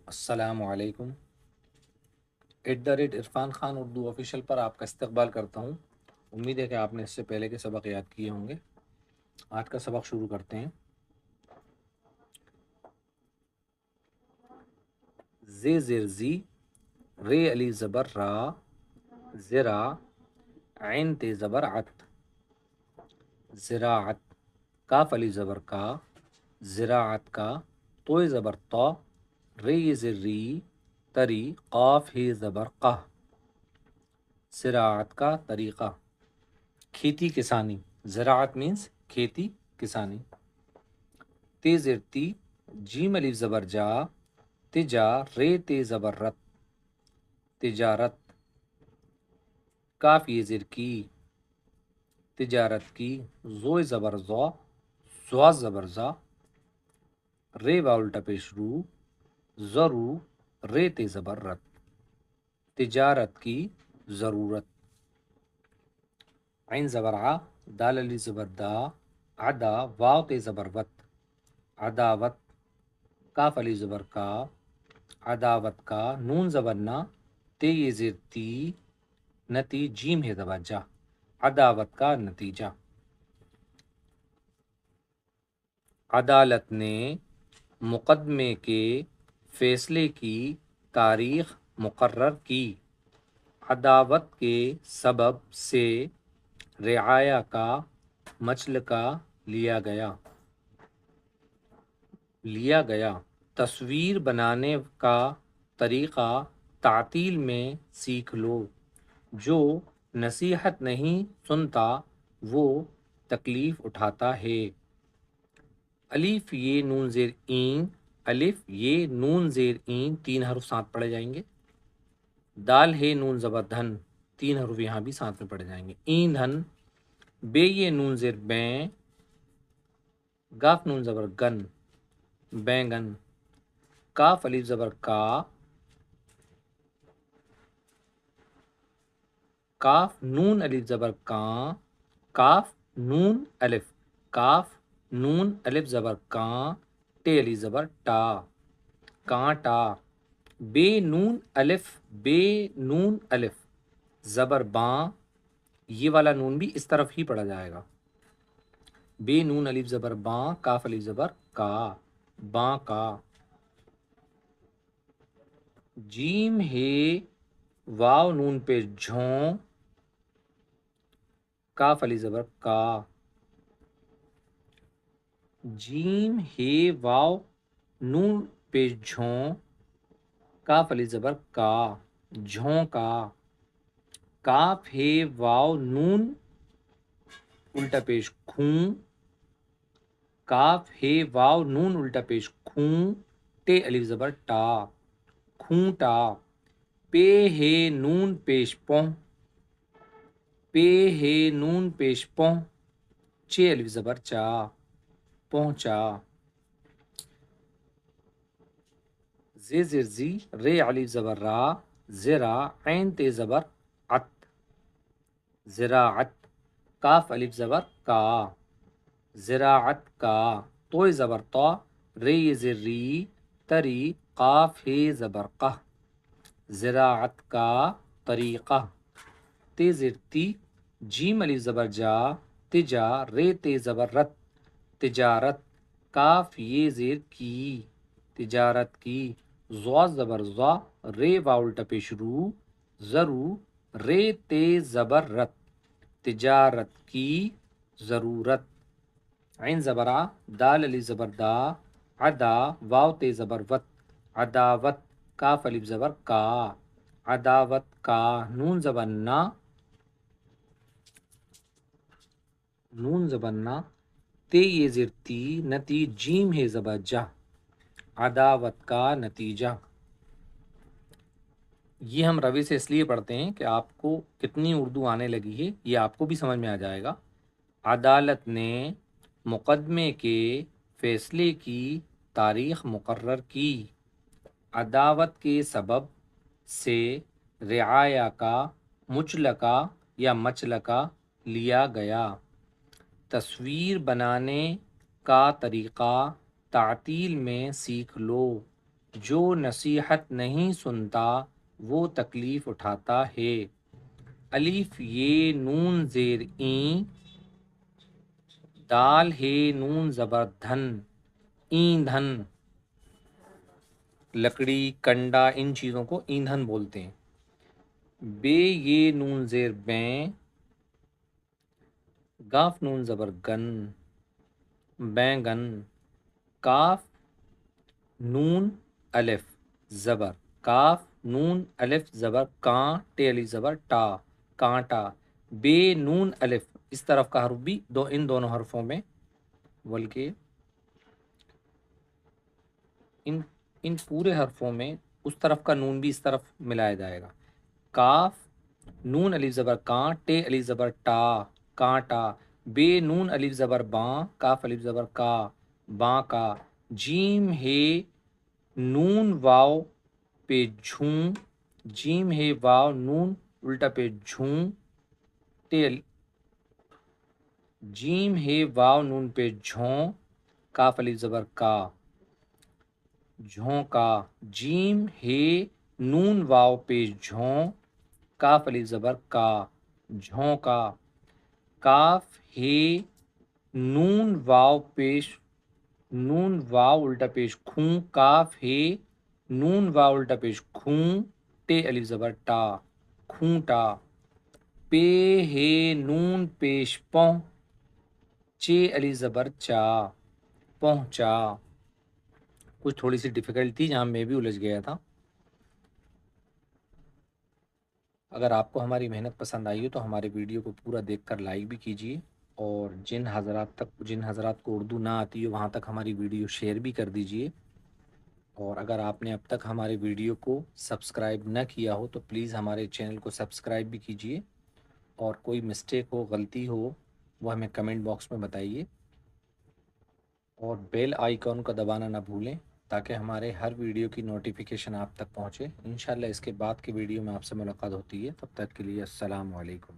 السلام علیکم۔ عرفان خان اردو آفیشیل پر آپ کا استقبال کرتا ہوں۔ امید ہے کہ آپ نے اس سے پہلے کے سبق یاد کیے ہوں گے۔ آج کا سبق شروع کرتے ہیں۔ زے زر زی، رے علی زبر را، زرا، عین تے زبر عت، زراعت، کاف علی زبر کا، زراعت کا، توئے زبر تو، رے زر ری، تری، قاف ہے زبر قہ، زراعت کا طریقہ، کھیتی کسانی، زراعت مینس کھیتی کسانی۔ تے زر تی، جیم الف زبر جا، تجا، رے تے زبر رت، تجارت، کاف یہ زر کی، تجارت کی، زوئے زبر زو، زوا زبر زا، رے واو الٹا پیش رو، ضرو، رے تے زبر رت، تجارت کی، ضرورت۔ عین زبر ع، دال علی زبر دا، عدا، واو تے زبر وت، عداوت، کاف علی زبر کا، عداوت کا، نون زبر نا، تے یہ زیر تی، نتی، جیم ہے زبر جا، عداوت کا نتیجہ۔ عدالت نے مقدمے کے فیصلے کی تاریخ مقرر کی۔ عداوت کے سبب سے رعایا کا مچلکہ لیا گیا۔ تصویر بنانے کا طریقہ تعطیل میں سیکھ لو۔ جو نصیحت نہیں سنتا وہ تکلیف اٹھاتا ہے۔ الف یہ نون زیر این، الف یہ نون زیر این، 3 حرف ساتھ پڑھے جائیں گے۔ دال ہے نون زبر دھن، 3 حرف یہاں بھی ساتھ میں پڑھے جائیں گے۔ ایندھن، بے یہ نون زیر بین، گاف نون زبر گن، بینگن، کاف الف زبر کا، کاف نون الف زبر کاں، کاف نون الف، کاف نون الف زبر کاں، ٹے الف زبر ٹا، کانٹا، بے نون الف زبر باں، یہ والا نون بھی اس طرف ہی پڑھا جائے گا۔ بے نون الف زبر باں، کاف الف زبر کا، باں کا۔ جیم ہے واو نون پہ جھوں، کاف الف زبر کا، جیم ہے واو نون پہ جھوں، کاف الف زبر کا، جھوں کا۔ کاف ہے واو نون الٹا پیش کھوں، کاف ہے واو نون الٹا پیش کھوں، ٹے الف زبر ٹا، کھونٹا۔ پے ہے نون پیش پوں، پے ہے نون پیش پوں، چے الف زبر چا، پہنچا۔ زے زر زی، رے الف زبر را، زرا، عین تے زبر عت، زراعت، کاف الف زبر کا، زراعت کا، توئے زبر تو، رے زر ری، تری، قاف ہے زبر قہ، زراعت کا طریقہ۔ تے زر تی، جیم الف زبر جا، تجا، رے تے زبر رت، تجارت، کاف یہ زیر کی، تجارت کی، زوا زبر زا، رے واو الٹا پیش رو، ضرو، رے تے زبر رت، تجارت کی، ضرورت۔ عین زبر ع، دال الف زبر دا، عدا، واو تے زبر وت، عداوت، کاف الف زبر کا، عداوت کا، نون زبر نا، نون زبر نا، تے یہ زر تی، نتی، جیم ہے زبر جا، عداوت کا نتیجہ۔ یہ ہم روی سے اس لیے پڑھتے ہیں کہ آپ کو کتنی اردو آنے لگی ہے یہ آپ کو بھی سمجھ میں آ جائے گا۔ عدالت نے مقدمے کے فیصلے کی تاریخ مقرر کی۔ عداوت کے سبب سے رعایا کا مچلکہ یا مچلکہ لیا گیا۔ تصویر بنانے کا طریقہ تعطیل میں سیکھ لو۔ جو نصیحت نہیں سنتا وہ تکلیف اٹھاتا ہے، الف یہ نون زیر این، دال ہے نون زبر دھن، ایندھن، لکڑی، کنڈا، ان چیزوں کو ایندھن بولتے ہیں۔ بے یہ نون زیر بیں، گاف نون زبر گن، بینگن، کاف نون الف زبر کاف نون الف زبر کاں، ٹے الف زبر ٹا، کانٹا، بے نون الف، اس طرف کا حرف بھی ان دونوں حرفوں میں، بلکہ ان پورے حرفوں میں اس طرف کا نون بھی اس طرف ملایا جائے گا۔ کاف نون الف زبر کاں، ٹے الف زبر ٹا، کانٹا، بے نون الف زبر باں، کاف الف زبر کا، باں کا، جیم ہے نون واو پہ جھوں، جیم ہے واو نون الٹا پہ جھوں، جیم ہے واو نون پہ جھوں، کاف الف زبر کا، جھونکا، جیم ہے نون واو پہ جھوں، کاف الف زبر کا، جھونکا، کاف ہے نون واو پیش، نون واو الٹا پیش خوں، کاف ہے نون واو الٹا پیش خوں، ٹے الف زبر ٹا، کھونٹا، پے ہے نون پیش پوں، چے الف زبر چا، پہنچا۔ کچھ تھوڑی سی ڈیفیکلٹ تھی جہاں میں بھی الجھ گیا تھا۔ اگر آپ کو ہماری محنت پسند آئی ہو تو ہمارے ویڈیو کو پورا دیکھ کر لائک بھی کیجیے، اور جن حضرات کو اردو نہ آتی ہو وہاں تک ہماری ویڈیو شیئر بھی کر دیجیے، اور اگر آپ نے اب تک ہمارے ویڈیو کو سبسکرائب نہ کیا ہو تو پلیز ہمارے چینل کو سبسکرائب بھی کیجیے، اور کوئی مسٹیک ہو، غلطی ہو، وہ ہمیں کمنٹ باکس میں بتائیے، اور بیل آئیکن کا دبانا نہ بھولیں تاکہ ہمارے ہر ویڈیو کی نوٹیفیکیشن آپ تک پہنچے۔ انشاءاللہ اس کے بعد کی ویڈیو میں آپ سے ملاقات ہوتی ہے، تب تک کے لیے السلام علیکم۔